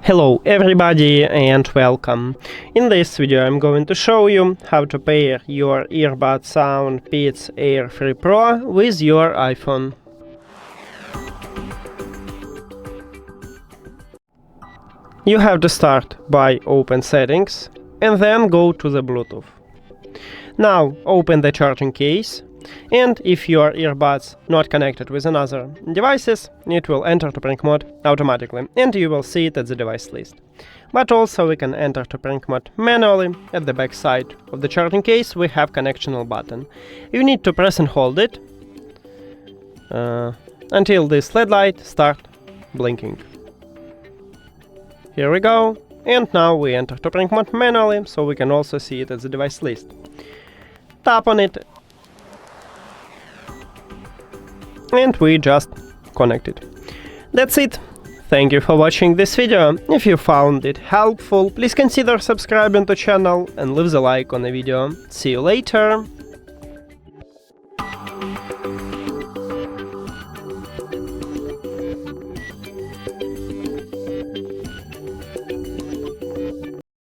Hello everybody and welcome. In this video I'm going to show you how to pair your earbud SOUNDPEATS AIR 3 Pro with your iPhone. You have to start by open settings and then go to the Bluetooth. Now open the charging case, and if your earbuds not connected with another devices, it will enter to prank mode automatically and you will see it at the device list. But also we can enter to prank mode manually. At the back side of the charging case we have connectional button. You need to press and hold it until this LED light start blinking. Here we go, and now we enter to prank mode manually, so we can also see it at the device list. Tap on it and we just connect it. That's it. Thank you for watching this video. If you found it helpful, please consider subscribing to the channel and leave the like on the video. See you later.